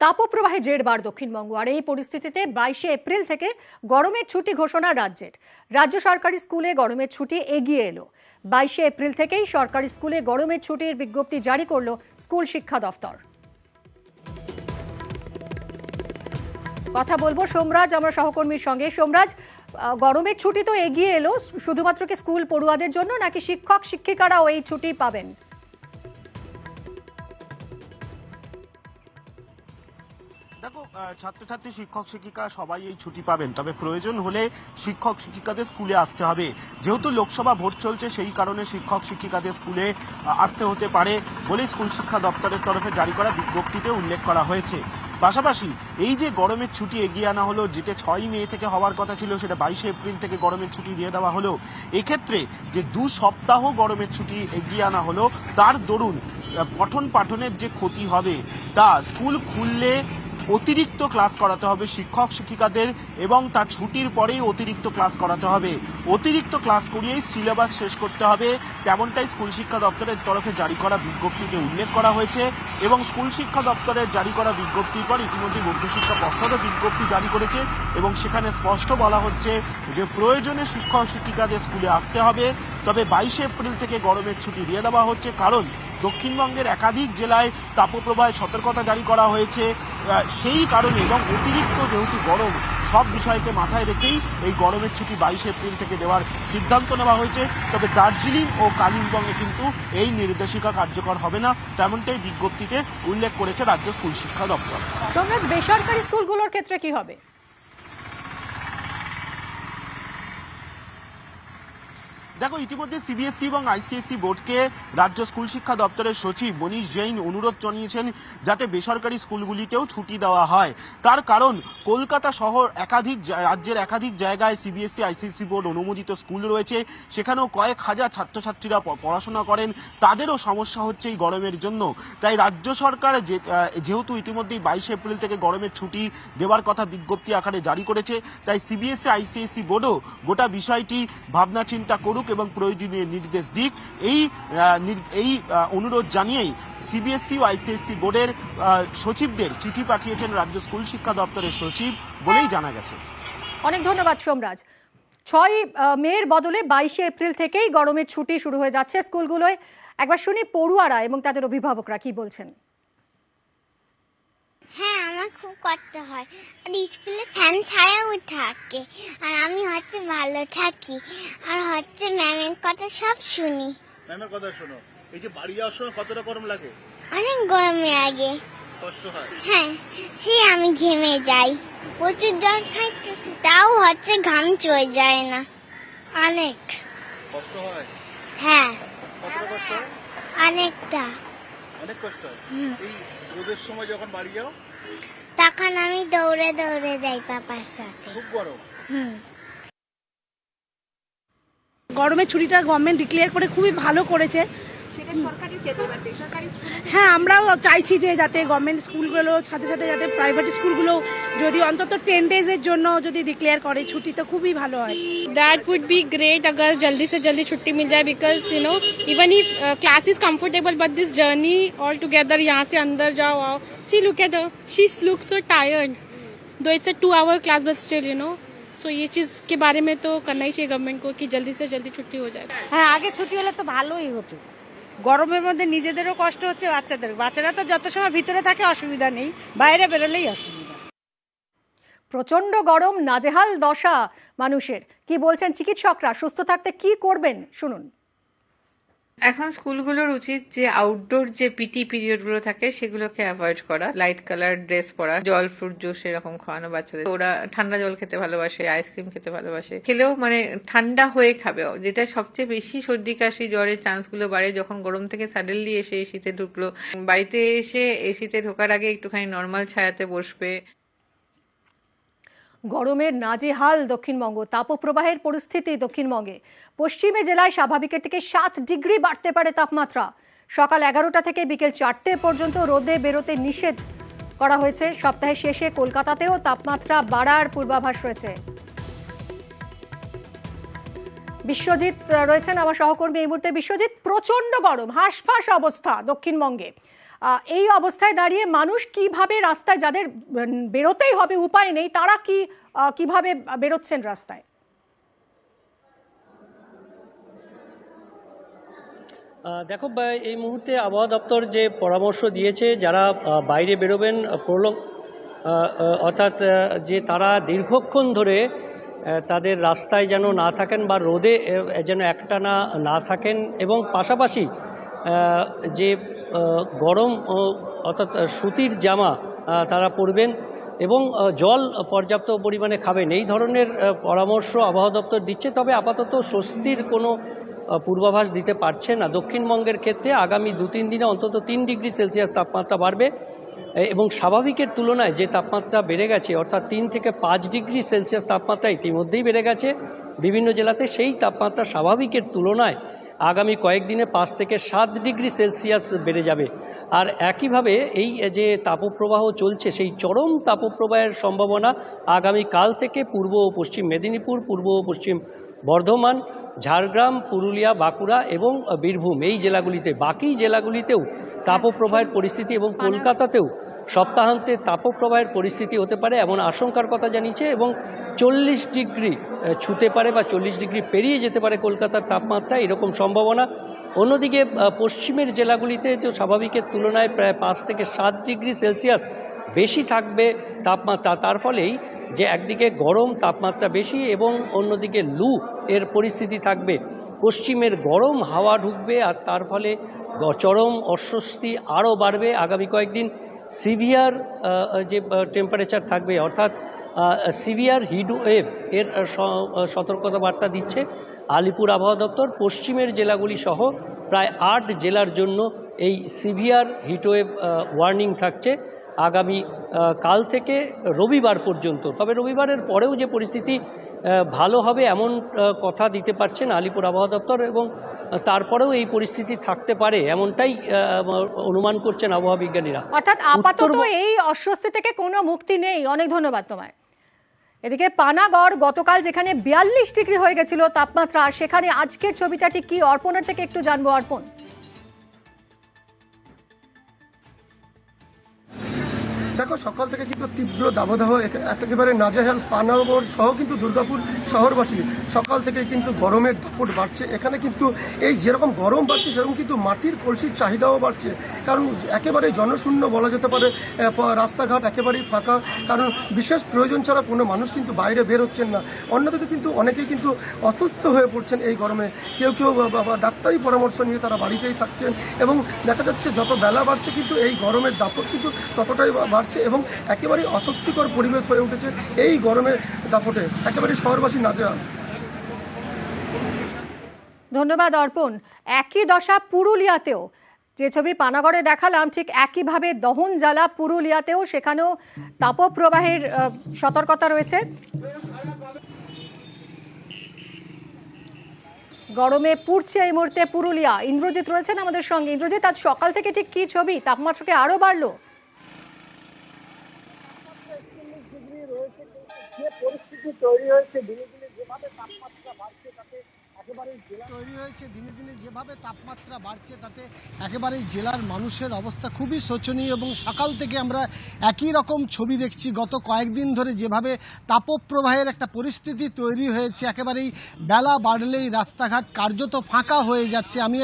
তাপপ্রবাহে জেরবার দক্ষিণবঙ্গ, আর এই পরিস্থিতিতে 22শে এপ্রিল থেকে গরমের ছুটি ঘোষণা রাজ্যের। রাজ্য সরকারি স্কুলে গরমের ছুটি এগিয়ে এলো। 22শে এপ্রিল থেকেই সরকারি স্কুলে গরমের ছুটির বিজ্ঞপ্তি জারি করলো স্কুল শিক্ষা দফতর। কথা বলবো সোমরাজ, আমার সহকর্মীর সঙ্গে। সোমরাজ, গরমের ছুটি তো এগিয়ে এলো, শুধুমাত্র কি স্কুল পড়ুয়াদের জন্য, নাকি শিক্ষক শিক্ষিকারাও এই ছুটি পাবেন? দেখো, ছাত্রছাত্রী শিক্ষক শিক্ষিকা সবাই এই ছুটি পাবেন, তবে প্রয়োজন হলে শিক্ষক শিক্ষিকাদের স্কুলে আসতে হবে। যেহেতু লোকসভা ভোট চলছে, সেই কারণে শিক্ষক শিক্ষিকাদের স্কুলে আসতে হতে পারে বলে স্কুল শিক্ষা দপ্তরের তরফে জারি করা বিজ্ঞপ্তিতে উল্লেখ করা হয়েছে। পাশাপাশি এই যে গরমের ছুটি এগিয়ে আনা হলো, যেটা 6 মে থেকে হওয়ার কথা ছিল, সেটা 22শে এপ্রিল থেকে গরমের ছুটি দিয়ে দেওয়া হলো। এক্ষেত্রে যে 2 সপ্তাহ গরমের ছুটি এগিয়ে আনা হলো, তার দরুন পঠন পাঠনের যে ক্ষতি হবে, তা স্কুল খুললে অতিরিক্ত ক্লাস করাতে হবে শিক্ষক শিক্ষিকাদের, এবং তার ছুটির পরেই অতিরিক্ত ক্লাস করাতে হবে। অতিরিক্ত ক্লাস করিয়েই সিলেবাস শেষ করতে হবে, তেমনটাই স্কুল শিক্ষা দপ্তরের তরফে জারি করা বিজ্ঞপ্তিতে উল্লেখ করা হয়েছে। এবং স্কুল শিক্ষা দপ্তরের জারি করা বিজ্ঞপ্তির পর ইতিমধ্যে মধ্যশিক্ষা পর্ষদও বিজ্ঞপ্তি জারি করেছে, এবং সেখানে স্পষ্ট বলা হচ্ছে যে প্রয়োজনে শিক্ষক শিক্ষিকাদের স্কুলে আসতে হবে। তবে 22শে এপ্রিল থেকে গরমের ছুটি দিয়ে দেওয়া হচ্ছে, কারণ দক্ষিণবঙ্গের একাধিক জেলায় তাপপ্রবাহে সতর্কতা জারি করা হয়েছে। সেই কারণে এবং অতিরিক্ত যেহেতু গরম, সব বিষয়কে মাথায় রেখেই এই গরমের ছুটি 22শে এপ্রিল থেকে দেওয়ার সিদ্ধান্ত নেওয়া হয়েছে। তবে দার্জিলিং ও কালিম্পংয়ে কিন্তু এই নির্দেশিকা কার্যকর হবে না, তেমনটাই বিজ্ঞপ্তিতে উল্লেখ করেছে রাজ্য স্কুল শিক্ষা দপ্তর। বেসরকারি স্কুলগুলোর ক্ষেত্রে কি হবে? দেখো, ইতিমধ্যে সিবিএসই এবং আইসিএসই বোর্ডকে রাজ্য স্কুল শিক্ষা দপ্তরের সচিব মনীষ জৈন অনুরোধ জানিয়েছেন যাতে বেসরকারি স্কুলগুলিতেও ছুটি দেওয়া হয়। তার কারণ, কলকাতা শহর রাজ্যের একাধিক জায়গায় সিবিএসই আইসিএসই বোর্ড অনুমোদিত স্কুল রয়েছে, সেখানেও কয়েক হাজার ছাত্রছাত্রীরা পড়াশোনা করেন, তাদেরও সমস্যা হচ্ছে এই গরমের জন্য। তাই রাজ্য সরকার যেহেতু ইতিমধ্যেই 22শে এপ্রিল থেকে গরমের ছুটি দেওয়ার কথা বিজ্ঞপ্তি আকারে জারি করেছে, তাই সিবিএসই আইসিএসই বোর্ডও গোটা বিষয়টি ভাবনা চিন্তা করুক এবং প্রয়োজনীয় নির্দেশ দিক, এই অনুরোধ জানিয়েই সিবিএসই ও আইসিএসই বোর্ডের সচিবদের চিঠি পাঠিয়েছেন রাজ্য স্কুল শিক্ষা দপ্তরের সচিব বলেই জানা গেছে। অনেক ধন্যবাদ সোমরাজ। 6 মের বদলে 22শে এপ্রিল থেকেই গরমের ছুটি শুরু হয়ে যাচ্ছে স্কুলগুলোয়। একবার শুনি পড়ুয়ারা এবং তাদের অভিভাবকরা কি বলছেন। হ্যাঁ, আমার খুব কষ্ট হয়, আর স্কুলে ফ্যান ছায়াও থাকে, আর আমি ভালো থাকি, আর ম্যামের কথা সব শুনি। ম্যামের কথা শোনো। এই যে বাড়ি যাওয়ার সময় কতটা গরম লাগে? অনেক গরম লাগে, কষ্ট হয়। হ্যাঁ, সে আমি ঘেমে যাই, প্রচুর জল খাই, তাও ঘাম চলে যায় না, অনেক কষ্ট হয়। হ্যাঁ, কতটা কষ্ট হয়? অনেকটা। অনেক কষ্ট হয়। এই রোদের সময় যখন বাড়ি যাও তখন আমি দৌড়ে দৌড়ে যাই পাপার সাথে। খুব গরম। গরমের ছুটিটা গভর্নমেন্ট ডিক্লেয়ার করে খুবই ভালো করেছে। হ্যাঁ, আমরাও চাইছি যে যাতে গভর্নমেন্ট স্কুলগুলোর সাথে সাথে যাতে প্রাইভেট স্কুলগুলো যদি অন্তত 10 ডেজের জন্য যদি ডিক্লেয়ার করে ছুটি, তো খুবই ভালো হয়। That would be great अगर जल्दी से जल्दी छुट्टी मिल जाए, because you know even if class is comfortable but this journey all together, यहाँ से अंदर जाओ आओ, see look at her, she looks so tired though it's a 2-hour class but still you know, so ये चीज़ के बारे में तो करना ही चाहिए गवर्नमेंट को कि जल्दी से जल्दी छुट्टी हो जाए। হ্যাঁ, আগে ছুটি হলে তো ভালোই হতো। গরমের মধ্যে নিজেদেরও কষ্ট হচ্ছে, বাচ্চারা তো যত সময় ভিতরে থাকে অসুবিধা নেই, বাইরে বেরোলেই অসুবিধা। প্রচন্ড গরম, নাজেহাল দশা মানুষের। কি বলছেন চিকিৎসকরা, সুস্থ থাকতে কি করবেন শুনুন। এখন স্কুলগুলোর উচিত যে আউটডোর যে পিটি পিরিয়ডগুলো থাকে সেগুলোকে অ্যাভয়েড করা, লাইট কালার ড্রেস পরা, জল ফ্রুট জুস এরকম খাওয়ানো বাচ্চাদের। ওরা ঠান্ডা জল খেতে ভালোবাসে, আইসক্রিম খেতে ভালোবাসে, খেলেও মানে ঠান্ডা হয়ে খাবে। যেটা সবচেয়ে বেশি সর্দি কাশি জ্বরের চান্সগুলো বাড়ে যখন গরম থেকে সাডেনলি এসে এসিতে ঢুকলো। বাড়িতে এসে এসিতে ঢোকার আগে একটুখানি নর্মাল ছায়াতে বসবে। গরমের নাজেহাল দক্ষিণবঙ্গ, তাপপ্রবাহের পরিস্থিতি দক্ষিণবঙ্গে। পশ্চিমে জেলায় স্বাভাবিকের থেকে 7 ডিগ্রি বাড়তে পারে তাপমাত্রা। সকাল 11টা থেকে বিকেল 4টে পর্যন্ত রোদে বেরোতে নিষেধ করা হয়েছে। সপ্তাহের শেষে কলকাতাতেও তাপমাত্রা বাড়ার পূর্বাভাস রয়েছে। বিশ্বজিৎ রয়েছেন আমার সহকর্মী এই মুহূর্তে। বিশ্বজিৎ, প্রচন্ড গরম, হাঁসফাঁস অবস্থা দক্ষিণবঙ্গে। এই অবস্থায় দাঁড়িয়ে মানুষ কিভাবে রাস্তায়, যাদের বেরোতেই হবে উপায় নেই, তারা কিভাবে বেরোচ্ছেন রাস্তায়? দেখো, এই মুহূর্তে আবহাওয়া দপ্তর যে পরামর্শ দিয়েছে, যারা বাইরে বেরোবেন অর্থাৎ যে তারা দীর্ঘক্ষণ ধরে তাদের রাস্তায় যেন না থাকেন বা রোদে যেন একটানা না থাকেন, এবং পাশাপাশি যে গরম অর্থাৎ সুতির জামা তারা পরবেন এবং জল পর্যাপ্ত পরিমাণে খাবেন, এই ধরনের পরামর্শ আবহাওয়া দপ্তর দিচ্ছে। তবে আপাতত স্বস্তির কোনো পূর্বাভাস দিতে পারছে না। দক্ষিণবঙ্গের ক্ষেত্রে আগামী 2-3 দিনে অন্তত 3 ডিগ্রি সেলসিয়াস তাপমাত্রা বাড়বে এবং স্বাভাবিকের তুলনায় যে তাপমাত্রা বেড়ে গেছে অর্থাৎ 3 থেকে 5 ডিগ্রি সেলসিয়াস তাপমাত্রা ইতিমধ্যেই বেড়ে গেছে বিভিন্ন জেলাতে, সেই তাপমাত্রা স্বাভাবিকের তুলনায় আগামী কয়েকদিনে 5 থেকে 7 ডিগ্রি সেলসিয়াস বেড়ে যাবে। আর একইভাবে এই যে তাপপ্রবাহ চলছে, সেই চরম তাপপ্রবাহের সম্ভাবনা আগামী কাল থেকে পূর্ব ও পশ্চিম মেদিনীপুর, পূর্ব ও পশ্চিম বর্ধমান, ঝাড়গ্রাম, পুরুলিয়া, বাঁকুড়া এবং বীরভূম, এই জেলাগুলিতে, বাকি জেলাগুলিতেও তাপপ্রবাহের পরিস্থিতি এবং কলকাতাতেও সপ্তাহান্তে তাপপ্রবাহের পরিস্থিতি হতে পারে এমন আশঙ্কার কথা জানিয়েছে এবং 40 ডিগ্রি ছুঁতে পারে বা 40 ডিগ্রি পেরিয়ে যেতে পারে কলকাতার তাপমাত্রা, এরকম সম্ভাবনা। অন্যদিকে পশ্চিমের জেলাগুলিতে তো স্বাভাবিকের তুলনায় প্রায় 5 থেকে 7 ডিগ্রি সেলসিয়াস বেশি থাকবে তাপমাত্রা। তার ফলেই যে একদিকে গরম তাপমাত্রা বেশি এবং অন্যদিকে লু এর পরিস্থিতি থাকবে, পশ্চিমের গরম হাওয়া ঢুকবে আর তার ফলে চরম অস্বস্তি আরও বাড়বে। আগামী কয়েকদিন সিভিয়ার যে টেম্পারেচার থাকবে অর্থাৎ সিভিয়ার হিট ওয়েভ এর সতর্কতা বার্তা দিচ্ছে আলিপুর আবহাওয়া দপ্তর। পশ্চিমের জেলাগুলি সহ প্রায় 8 জেলার জন্য এই সিভিয়ার হিট ওয়েভ ওয়ার্নিং থাকছে আগামী কাল থেকে রবিবার পর্যন্ত। তবে রবিবারের পরেও যে পরিস্থিতি ভালো হবে এমন কথা দিতে পারছেন আলিপুর আবহাওয়া দপ্তর, এবং তারপরেও এই পরিস্থিতি থাকতে পারে এমনটাই অনুমান করছেন আবহাওয়া বিজ্ঞানীরা। অর্থাৎ আপাতত এই অস্বস্তি থেকে কোনো মুক্তি নেই। অনেক ধন্যবাদ তোমায়। এদিকে পানাগড় গতকাল যেখানে 42 ডিগ্রি হয়ে গেছিল তাপমাত্রা, সেখানে আজকের ছবিটা ঠিক কি, অর্পণের থেকে একটু জানবো। অর্পণ, দেখো, সকাল থেকে কিন্তু তীব্র দাবদাহ, একেবারে নাজেহাল পানাগড় সহ কিন্তু দুর্গাপুর শহরবাসী সকাল থেকে কিন্তু গরমের দাপট বাড়ছে। এখানে কিন্তু এই যেরকম গরম বাড়ছে সেরকম কিন্তু মাটির কলসির চাহিদাও বাড়ছে, কারণ একেবারে জনশূন্য বলা যেতে পারে, রাস্তাঘাট একেবারেই ফাঁকা, কারণ বিশেষ প্রয়োজন ছাড়া কোনো মানুষ কিন্তু বাইরে বের হচ্ছেন না। অন্যদিকে কিন্তু অনেকেই কিন্তু অসুস্থ হয়ে পড়ছেন এই গরমে, কেউ কেউ ডাক্তারি পরামর্শ নিয়ে তারা বাড়িতেই থাকছেন, এবং দেখা যাচ্ছে যত বেলা বাড়ছে কিন্তু এই গরমের দাপট কিন্তু ততটাই এবং একেবারে অস্বস্তিকর পরিবেশ হয়ে উঠেছে এই গরমের দাপটে, একেবারে শহরবাসী নাজেহাল। ধন্যবাদ অর্পণ। একই দশা পুরুলিয়াতেও, যে ছবি পানাগড়ে দেখালাম ঠিক একইভাবে দহন জ্বালা পুরুলিয়াতেও, সেখানেও তাপপ্রবাহের সতর্কতা রয়েছে। গরমে পুড়ছে এই মুহূর্তে পুরুলিয়া। ইন্দ্রজিৎ রয়েছেন আমাদের সঙ্গে। ইন্দ্রজিৎ, আজ সকাল থেকে ঠিক কি ছবি, তাপমাত্রাকে আরো বাড়লো? যে পরিস্থিতি তৈরি হয়েছে দিনে দিনে যেভাবে তাপমাত্রা বাড়ছে তাতে একেবারেই জেলার মানুষের অবস্থা খুবই শোচনীয়, এবং সকাল থেকে আমরা একই রকম ছবি দেখছি। গত কয়েকদিন ধরে যেভাবে তাপপ্রবাহের একটা পরিস্থিতি তৈরি হয়েছে, একেবারেই বেলা বাড়লেই রাস্তাঘাট কার্যত ফাঁকা হয়ে যাচ্ছে। আমি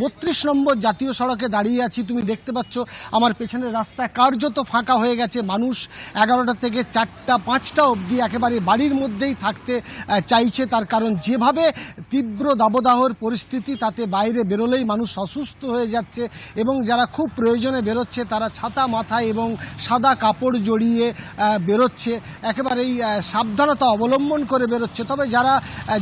32 নম্বর জাতীয় সড়কে দাঁড়িয়ে আছি, তুমি দেখতে পাচ্ছ আমার পেছনের রাস্তা কার্যত ফাঁকা হয়ে গেছে। মানুষ 11টা থেকে 4টা 5টা অবধি একেবারে বাড়ির মধ্যেই থাকতে চাইছে, তার কারণ যেভাবে তীব্র দাবদাহর পরিস্থিতি, তাতে বাইরে বেরোলেই মানুষ অসুস্থ হয়ে যাচ্ছে, এবং যারা খুব প্রয়োজনে বেরোচ্ছে তারা ছাতা মাথায় এবং সাদা কাপড় জড়িয়ে বেরোচ্ছে, একেবারেই সাবধানতা অবলম্বন করে বেরোচ্ছে। তবে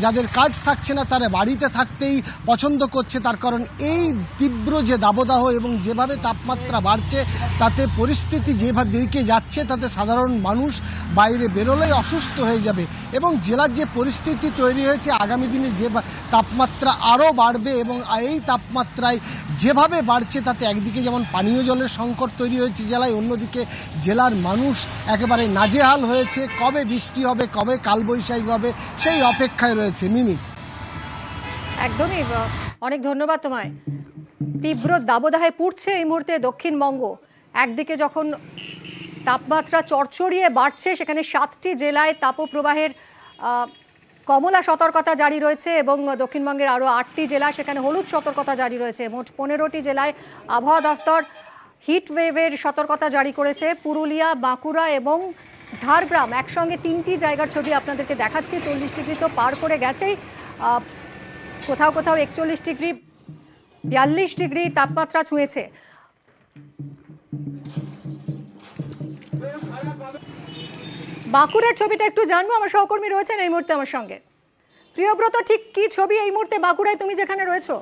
যাদের কাজ থাকছে না তারা বাড়িতে থাকতেই পছন্দ করছে, তার কারণ এই তীব্র যে দাবদাহ এবং যেভাবে তাপমাত্রা বাড়ছে তাতে পরিস্থিতি যেভাবে দিকে যাচ্ছে তাতে সাধারণ মানুষ বাইরে বেরোলেই অসুস্থ হয়ে যাবে। এবং জেলার যে পরিস্থিতি তৈরি হয়েছে, আগামী দিনে যে তাপমাত্রা আরও বাড়বে, এবং এই তাপমাত্রায় যেভাবে বাড়ছে তাতে একদিকে যেমন পানীয় জলের সংকট তৈরি হয়েছে জেলায়, অন্যদিকে জেলার মানুষ একেবারে নাজেহাল হয়েছে। কবে বৃষ্টি হবে, কবে কালবৈশাখী হবে, সেই অপেক্ষায় রয়েছে। মিমি, একদমই। অনেক ধন্যবাদ তোমায়। তীব্র দাবদাহে পুড়ছে এই মুহূর্তে দক্ষিণবঙ্গ। একদিকে যখন তাপমাত্রা চড়চড়িয়ে বাড়ছে, সেখানে 7টি জেলায় তাপপ্রবাহের কমলা সতর্কতা জারি রয়েছে এবং দক্ষিণবঙ্গের আরও 8টি জেলা সেখানে হলুদ সতর্কতা জারি রয়েছে। মোট 15টি জেলায় আবহাওয়া দফতর হিট ওয়েভের সতর্কতা জারি করেছে। পুরুলিয়া, বাঁকুড়া এবং ঝাড়গ্রাম একসঙ্গে 3টি জায়গার ছবি আপনাদেরকে দেখাচ্ছি। 40 ডিগ্রি তো পার করে গেছেই, কোথাও কোথাও 41 ডিগ্রি, 42 ডিগ্রি তাপমাত্রা ছুঁয়েছে। বাঁকুড়ার ছবিটা একটু জানবো, আমার সহকর্মী রয়েছেন এই মুহূর্তে আমার সঙ্গে। প্রিয়ব্রত, ঠিক কি ছবি এই মুহূর্তে বাঁকুড়ায় তুমি যেখানে রয়েছো?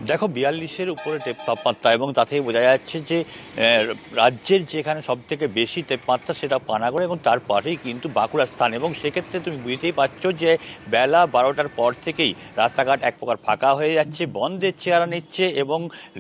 দেখো 42-এর উপরে তাপমাত্রা, এবং তাতেই বোঝা যাচ্ছে যে রাজ্যের যেখানে সব থেকে বেশি তাপমাত্রা সেটা পানাগড় এবং তার পরেই কিন্তু বাঁকুড়া স্থান। এবং সেক্ষেত্রে তুমি বুঝতেই পারছো যে বেলা 12টার পর থেকেই রাস্তাঘাট এক প্রকার ফাঁকা হয়ে যাচ্ছে, বন্ধের চেহারা নিচ্ছে এবং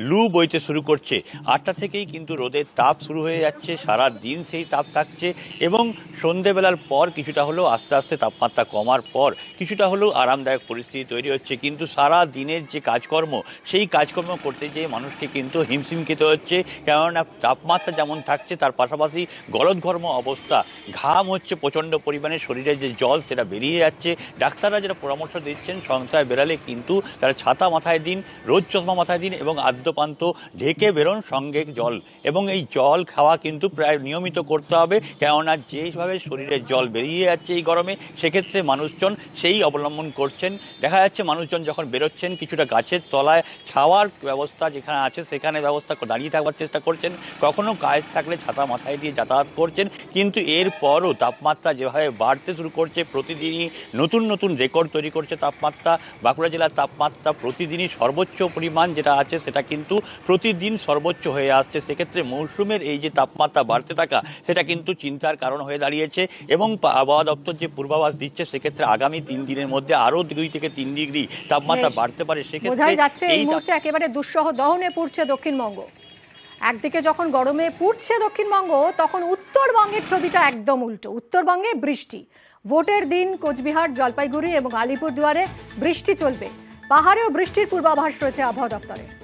লু বইতে শুরু করছে। 8টা থেকেই কিন্তু রোদের তাপ শুরু হয়ে যাচ্ছে, সারা দিন সেই তাপ থাকছে এবং সন্ধেবেলার পর কিছুটা হলেও আস্তে আস্তে তাপমাত্রা কমার পর কিছুটা হলেও আরামদায়ক পরিস্থিতি তৈরি হচ্ছে। কিন্তু সারা দিনের যে কাজকর্ম, সেই কাজকর্ম করতে যেয়ে মানুষকে কিন্তু হিমশিম খেতে হচ্ছে, কেননা তাপমাত্রা যেমন থাকছে তার পাশাপাশি গলদঘর্ম অবস্থা, ঘাম হচ্ছে প্রচণ্ড পরিমাণে, শরীরে যে জল সেটা বেরিয়ে যাচ্ছে। ডাক্তাররা যেটা পরামর্শ দিচ্ছেন, সন্ধ্যায় বেরালে কিন্তু তারা ছাতা মাথায় দিন, রোদ চশমা মাথায় দিন এবং আদ্যপান্ত ঢেকে বেরোন, সঙ্গে জল। এবং এই জল খাওয়া কিন্তু প্রায় নিয়মিত করতে হবে, কেননা যেইভাবে শরীরের জল বেরিয়ে যাচ্ছে এই গরমে, সেক্ষেত্রে মানুষজন সেই অবলম্বন করছেন। দেখা যাচ্ছে মানুষজন যখন বেরোচ্ছেন কিছুটা গাছের তলায় ছাওয়ার ব্যবস্থা যেখানে আছে সেখানে ব্যবস্থা দাঁড়িয়ে থাকবার চেষ্টা করছেন, কখনো কাজ থাকলে ছাতা মাথায় দিয়ে যাতায়াত করছেন। কিন্তু এরপরও তাপমাত্রা যেভাবে বাড়তে শুরু করছে, প্রতিদিনই নতুন নতুন রেকর্ড তৈরি করছে তাপমাত্রা। বাঁকুড়া জেলার তাপমাত্রা প্রতিদিনই সর্বোচ্চ পরিমাণ যেটা আছে সেটা কিন্তু প্রতিদিন সর্বোচ্চ হয়ে আসছে। সেক্ষেত্রে মৌসুমের এই যে তাপমাত্রা বাড়তে থাকা, সেটা কিন্তু চিন্তার কারণ হয়ে দাঁড়িয়েছে। এবং আবহাওয়া দপ্তর যে পূর্বাভাস দিচ্ছে, সেক্ষেত্রে আগামী 3 দিনের মধ্যে আরও 2 থেকে 3 ডিগ্রি তাপমাত্রা বাড়তে পারে। সেক্ষেত্রে এই মুহূর্তে একেবারে দুঃসহ দহনে পুড়ছে দক্ষিণবঙ্গ। একদিকে যখন গরমে পুড়ছে দক্ষিণবঙ্গ, তখন উত্তরবঙ্গের ছবিটা একদম উল্টো। উত্তরবঙ্গে বৃষ্টি, ভোটের দিন কোচবিহার, জলপাইগুড়ি এবং আলিপুরদুয়ারে বৃষ্টি চলবে। পাহাড়েও বৃষ্টির পূর্বাভাস রয়েছে আবহাওয়া দপ্তরের।